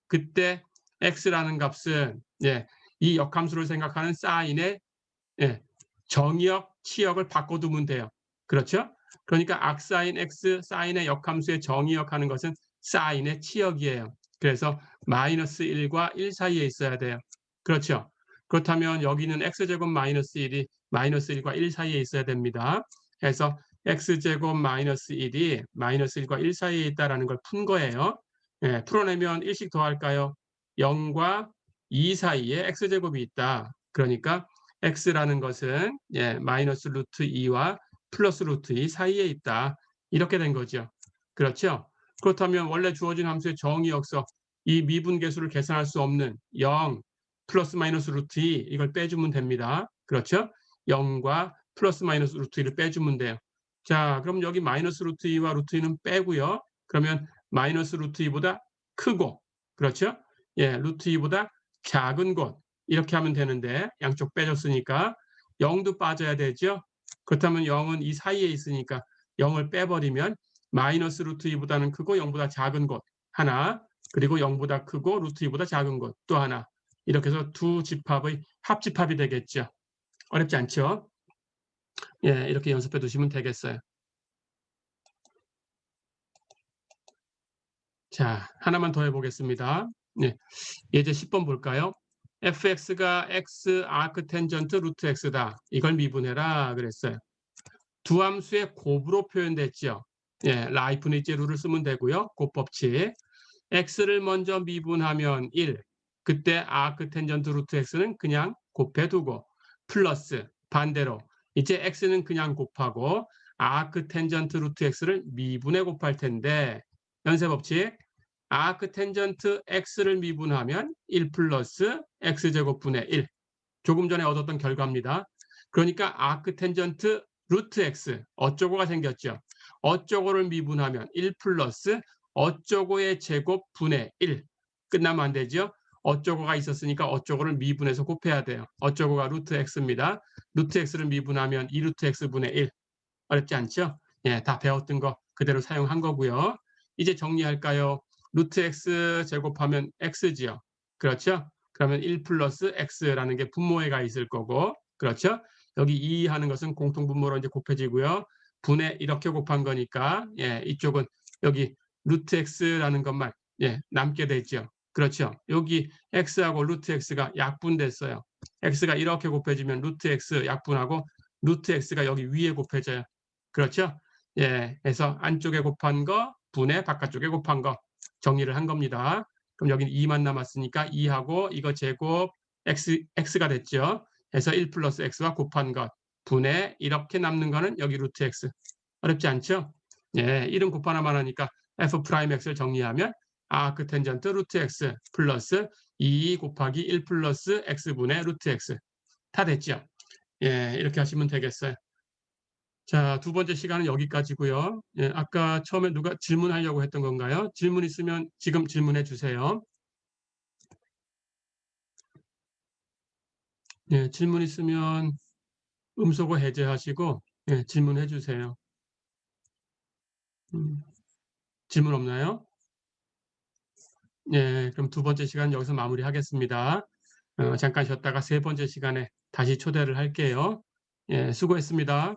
그때 x라는 값은 이 역함수를 생각하는 사인의 정의역, 치역을 바꿔두면 돼요. 그렇죠? 그러니까 악사인 x, 사인의 역함수의 정의역 하는 것은 사인의 치역이에요. 그래서 마이너스 1과 1 사이에 있어야 돼요. 그렇죠? 그렇다면 여기는 x제곱 마이너스 1이 마이너스 1과 1 사이에 있어야 됩니다. 그래서 x제곱 마이너스 1이 마이너스 1과 1 사이에 있다는 걸 푼 거예요. 풀어내면 1씩 더할까요? 0과 2 사이에 x제곱이 있다. 그러니까 x라는 것은 마이너스 루트 2와 플러스 루트 2 사이에 있다. 이렇게 된 거죠. 그렇죠? 그렇다면 원래 주어진 함수의 정의역서 이 미분계수를 계산할 수 없는 0 플러스 마이너스 루트 2 이걸 빼주면 됩니다. 그렇죠? 0과 플러스 마이너스 루트 2를 빼주면 돼요. 자, 그럼 여기 마이너스 루트 2와 루트 2는 빼고요. 그러면 마이너스 루트 2보다 크고, 그렇죠? 루트 2보다 작은 곳 이렇게 하면 되는데 양쪽 빼줬으니까 0도 빠져야 되죠. 그렇다면 0은 이 사이에 있으니까 0을 빼버리면 마이너스 루트 2보다는 크고 0보다 작은 곳 하나, 그리고 0보다 크고 루트 2보다 작은 곳 또 하나, 이렇게 해서 두 집합의 합집합이 되겠죠. 어렵지 않죠? 이렇게 연습해 두시면 되겠어요. 자, 하나만 더 해보겠습니다. 예제 10번 볼까요? fx가 x 아크 텐전트 루트 x다. 이걸 미분해라 그랬어요. 두 함수의 곱으로 표현됐죠. 라이프니츠 룰을 쓰면 되고요. 곱법칙. x를 먼저 미분하면 1. 그때 아크 텐전트 루트 x는 그냥 곱해두고 플러스 반대로 이제 x는 그냥 곱하고 아크 텐전트 루트 x를 미분해 곱할 텐데 연쇄법칙 아크 텐전트 x를 미분하면 1 플러스 x제곱분의 1. 조금 전에 얻었던 결과입니다. 그러니까 아크 텐전트 루트 x 어쩌고가 생겼죠. 어쩌고를 미분하면 1 플러스 어쩌고의 제곱분의 1. 끝나면 안 되죠. 어쩌고가 있었으니까 어쩌고를 미분해서 곱해야 돼요. 어쩌고가 루트 x입니다. 루트 x를 미분하면 2 루트 x분의 1. 어렵지 않죠? 다 배웠던 거 그대로 사용한 거고요. 이제 정리할까요? 루트 x 제곱하면 x지요. 그렇죠? 그러면 1 플러스 x라는 게 분모에가 있을 거고, 그렇죠? 여기 2 하는 것은 공통분모로 이제 곱해지고요. 분의 이렇게 곱한 거니까, 이쪽은 여기 루트 x라는 것만, 남게 되죠. 그렇죠? 여기 x하고 루트 x가 약분됐어요. x가 이렇게 곱해지면 루트 x 약분하고 루트 x가 여기 위에 곱해져요. 그렇죠? 그래서 안쪽에 곱한 거, 분의 바깥쪽에 곱한 거 정리를 한 겁니다. 그럼 여기는 2만 남았으니까 2하고 이거 제곱 x가 됐죠. 그래서 1 플러스 x와 곱한 것 분의 이렇게 남는 거는 여기 루트 x. 어렵지 않죠? 이름 곱 하나만 하니까 f 프라임 x를 정리하면 아크 텐전트 루트 x 플러스 2 곱하기 1 플러스 x분의 루트 x 다 됐죠? 이렇게 하시면 되겠어요. 자, 두 번째 시간은 여기까지고요. 아까 처음에 누가 질문하려고 했던 건가요? 질문 있으면 지금 질문해 주세요. 질문 있으면 음소거 해제하시고 질문해 주세요. 질문 없나요? 그럼 두 번째 시간 여기서 마무리하겠습니다. 잠깐 쉬었다가 세 번째 시간에 다시 초대를 할게요. 수고했습니다.